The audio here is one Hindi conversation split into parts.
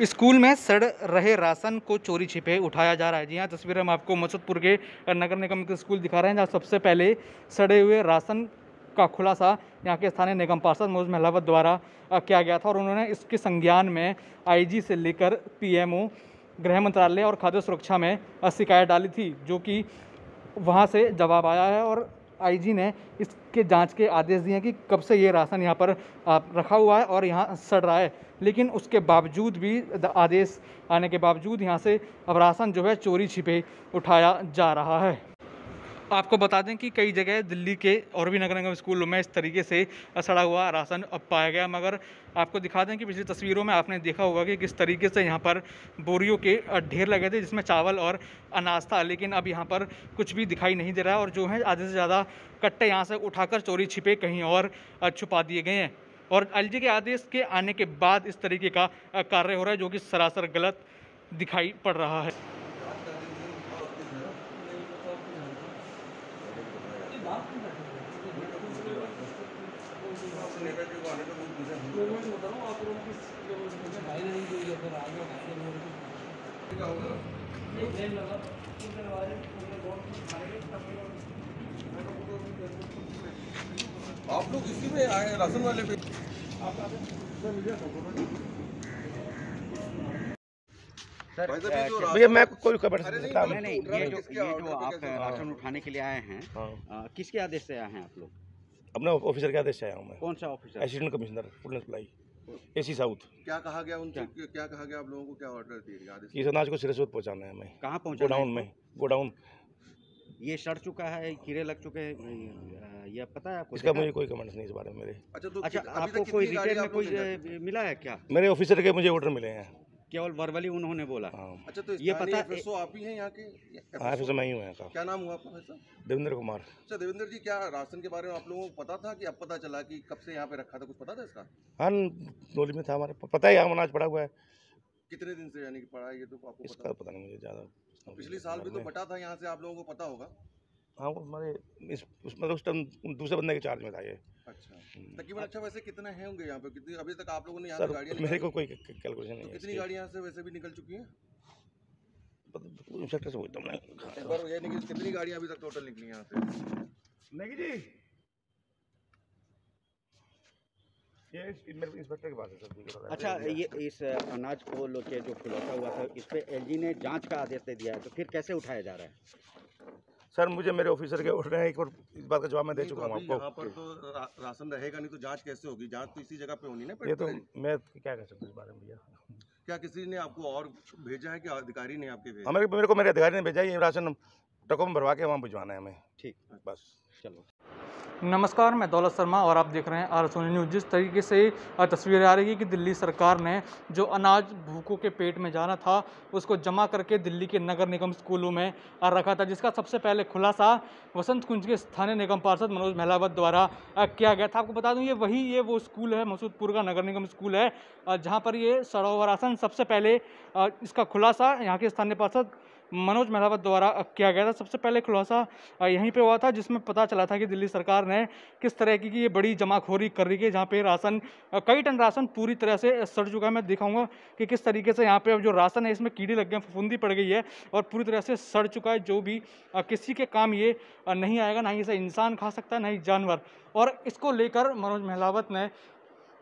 स्कूल में सड़ रहे राशन को चोरी छिपे उठाया जा रहा है। जी हाँ, तस्वीर हम आपको मसूदपुर के नगर निगम के स्कूल दिखा रहे हैं, जहाँ सबसे पहले सड़े हुए राशन का खुलासा यहाँ के स्थानीय निगम पार्षद मनोज महलावत द्वारा किया गया था और उन्होंने इसके संज्ञान में आईजी से लेकर पीएमओ, गृह मंत्रालय और खाद्य सुरक्षा में शिकायत डाली थी, जो कि वहाँ से जवाब आया है और आईजी ने इसके जांच के आदेश दिए हैं कि कब से ये राशन यहाँ पर रखा हुआ है और यहाँ सड़ रहा है। लेकिन उसके बावजूद भी, आदेश आने के बावजूद, यहाँ से अब राशन जो है चोरी छिपे उठाया जा रहा है। आपको बता दें कि कई जगह दिल्ली के और भी नगर निगम स्कूलों में इस तरीके से सड़ा हुआ राशन अब पाया गया, मगर आपको दिखा दें कि पिछली तस्वीरों में आपने देखा होगा कि किस तरीके से यहाँ पर बोरियों के ढेर लगे थे जिसमें चावल और अनाज था। लेकिन अब यहाँ पर कुछ भी दिखाई नहीं दे रहा है और जो है आधे से ज़्यादा कट्टे यहाँ से उठाकर चोरी छिपे कहीं और छुपा दिए गए हैं। और आईजी के आदेश के आने के बाद इस तरीके का कार्य हो रहा है, जो कि सरासर गलत दिखाई पड़ रहा है। आप लोग इसी में आए राशन वाले पे सर भैया मैं कोई खबर नहीं, ये जो आप राशन उठाने के लिए आए हैं, किसके आदेश से आए हैं आप लोग? अपने ऑफिसर के आदेश से आया हूँ मैं। कौन सा officer? Assistant commissioner food and supply AC south. क्या कहा गया उनसे? क्या कहा गया आप लोगों को? क्या ऑर्डर दिए गए? आदेश इस अनाज को सिरसोद पहुँचाना है हमें। कहाँ पहुँचा? गोडाउन। ये सड़ चुका है, कीड़े लग चुके हैं, ये पता है आपको? इसका मुझे कोई कमेंट्स नहीं इस बारे में मेरे। अच्छा, आपको कोई रिटेल में कोई मिला है क्या? मेरे ऑफिसर के मुझे ऑर्डर मिले हैं, केवल वर्बली उन्होंने बोला। अच्छा, तो ये पता है FSO आप ही हैं यहाँ के? FSO मैं ही हूँ यहाँ का। क्या नाम हुआ आपका भाई साहब? देवेंद्र कुमार। अच्छा देवेंद्र जी, क्या राशन के बारे में आप लोगों को पता था कि अब पता चला कि कब से यहाँ पे रखा था? कुछ पता था इसका? हाँ, नॉलेज में था हमारे, पता है यहाँ अनाज पड़ा हुआ है। कितने दिन से यानी कि पड़ा है ये, तो आपको इसका पता नहीं मुझे ज़्यादा। पिछले साल भी तो बटा था यहाँ से, आप लोगों को पता होगा। हाँ, हमारे उसमें उस टाइम दूसरे बंदे के चार्ज में था ये। अच्छा, तकरीबन अच्छा वैसे कितने हैं होंगे यहाँ पे? कितनी अभी तक आप लोगों ने यहाँ सर से गाड़ियाँ? मेरे को कोई कैलकुलेशन नहीं है। कितनी गाड़ियाँ यहाँ से वैसे भी निकल चुकी हैं? इंस्पेक्टर से पूछता हूँ मैं। पर ये नहीं कि कितनी गाड़ियाँ अभी तक टोटल निकली यहाँ से? नहीं जी, ये मेरे इंस्पेक्टर के पास है सर। अच्छा, ये इस अनाज को लेके जो खुलासा हुआ था, इस पे एलजी ने जांच का आदेश दे दिया है, तो फिर कैसे उठाया जा रहा है? सर मुझे मेरे ऑफिसर के ऑर्डर है, एक और इस बात का जवाब मैं दे चुका हूँ आपको। यहाँ पर तो राशन रहेगा नहीं तो जांच कैसे होगी? जांच तो इसी जगह पे होनी ना। ये तो मैं क्या कह सकता हूँ इस बारे में भैया। क्या किसी ने आपको और भेजा है कि अधिकारी ने आपके भेजा? मेरे को मेरे अधिकारी ने भेजा, ये राशन ट्रकों में भरवा के वहाँ भिजवाना है हमें। ठीक, बस। चलो। नमस्कार, मैं दौलत शर्मा और आप देख रहे हैं आर सोनी न्यूज़। जिस तरीके से तस्वीरें आ रही है कि दिल्ली सरकार ने जो अनाज भूखों के पेट में जाना था उसको जमा करके दिल्ली के नगर निगम स्कूलों में रखा था, जिसका सबसे पहले खुलासा वसंत कुंज के स्थानीय निगम पार्षद मनोज महलावत द्वारा किया गया था। आपको बता दूं, ये वो स्कूल है, मसूदपुर का नगर निगम स्कूल है, जहाँ पर ये सड़ा हुआ राशन सबसे पहले इसका खुलासा यहाँ के स्थानीय पार्षद मनोज महलावत द्वारा किया गया था। सबसे पहले खुलासा यहीं पे हुआ था, जिसमें पता चला था कि दिल्ली सरकार ने किस तरह की ये बड़ी जमाखोरी कर रही है, जहाँ पे राशन, कई टन राशन पूरी तरह से सड़ चुका है। मैं दिखाऊंगा कि किस तरीके से यहाँ पे अब जो राशन है इसमें कीड़े लग गए, फफूंदी पड़ गई है और पूरी तरह से सड़ चुका है, जो भी किसी के काम ये नहीं आएगा, ना ही इसे इंसान खा सकता है, ना ही जानवर। और इसको लेकर मनोज महलावत ने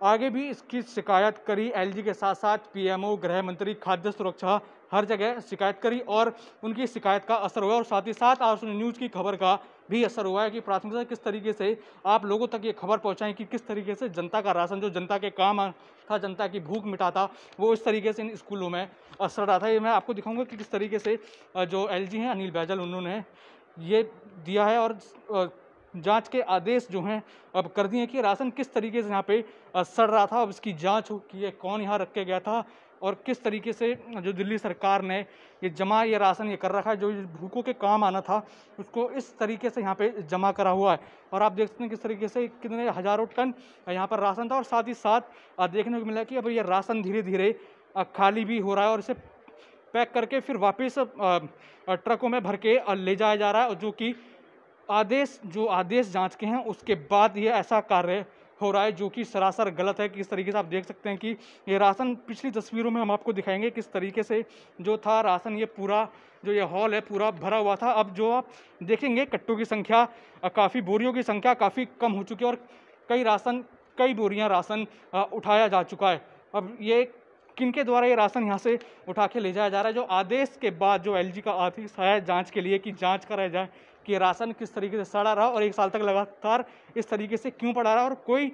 आगे भी इसकी शिकायत करी, एलजी के साथ साथ पीएमओ, गृह मंत्री, खाद्य सुरक्षा, हर जगह शिकायत करी और उनकी शिकायत का असर हुआ और साथ ही साथ आर सोनी न्यूज़ की खबर का भी असर हुआ है कि प्राथमिकता किस तरीके से आप लोगों तक ये खबर पहुंचाएं कि किस तरीके से जनता का राशन, जो जनता के काम था, जनता की भूख मिटाता, वो इस तरीके से इन स्कूलों में असर रहा था। ये मैं आपको दिखाऊंगा कि किस तरीके से जो एलजी हैं अनिल बैजल, उन्होंने ये दिया है और जांच के आदेश जो हैं अब कर दिए कि राशन किस तरीके से यहाँ पे सड़ रहा था। अब इसकी जांच हो कि ये कौन यहाँ रख के गया था और किस तरीके से जो दिल्ली सरकार ने ये राशन ये कर रखा है, जो भूखों के काम आना था उसको इस तरीके से यहाँ पे जमा करा हुआ है। और आप देख सकते हैं किस तरीके से कितने हज़ारों टन यहाँ पर राशन था और साथ ही साथ देखने को मिला कि अब ये राशन धीरे धीरे खाली भी हो रहा है और इसे पैक करके फिर वापस ट्रकों में भर के ले जाया जा रहा है, जो कि आदेश जांच के हैं उसके बाद ये ऐसा कार्य हो रहा है, जो कि सरासर गलत है। किस तरीके से आप देख सकते हैं कि ये राशन, पिछली तस्वीरों में हम आपको दिखाएंगे किस तरीके से जो था राशन, ये पूरा जो ये हॉल है पूरा भरा हुआ था। अब जो आप देखेंगे कट्टों की संख्या, काफ़ी बोरियों की संख्या काफ़ी कम हो चुकी है और कई बोरियां राशन उठाया जा चुका है। अब ये किनके द्वारा ये राशन यहाँ से उठा के ले जाया जा रहा है, जो आदेश के बाद जो एलजी का आदेश आया जांच के लिए कि जांच कराया जाए कि राशन किस तरीके से सड़ा रहा और 1 साल तक लगातार इस तरीके से क्यों पड़ा रहा और कोई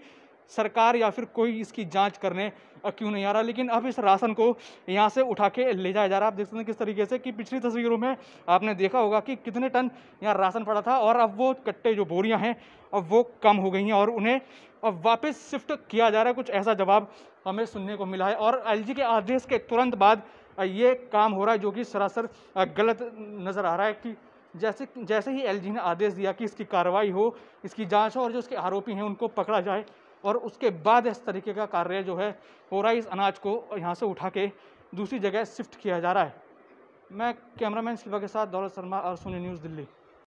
सरकार या फिर कोई इसकी जांच करने क्यों नहीं आ रहा। लेकिन अब इस राशन को यहाँ से उठा के ले जाया जा रहा है। आप देख सकते हैं किस तरीके से कि पिछली तस्वीरों में आपने देखा होगा कि कितने टन यहाँ राशन पड़ा था और अब वो कट्टे जो बोरियां हैं अब वो कम हो गई हैं और उन्हें अब वापस शिफ्ट किया जा रहा है। कुछ ऐसा जवाब हमें सुनने को मिला है और एलजी के आदेश के तुरंत बाद ये काम हो रहा है, जो कि सरासर गलत नज़र आ रहा है कि जैसे ही एलजी ने आदेश दिया कि इसकी कार्रवाई हो, इसकी जांच हो और जो उसके आरोपी हैं उनको पकड़ा जाए और उसके बाद इस तरीके का कार्य जो है हो रहा है, इस अनाज को यहाँ से उठा के दूसरी जगह शिफ्ट किया जा रहा है। मैं कैमरामैन शिल्पा के साथ दौलत शर्मा और सोनी न्यूज़ दिल्ली।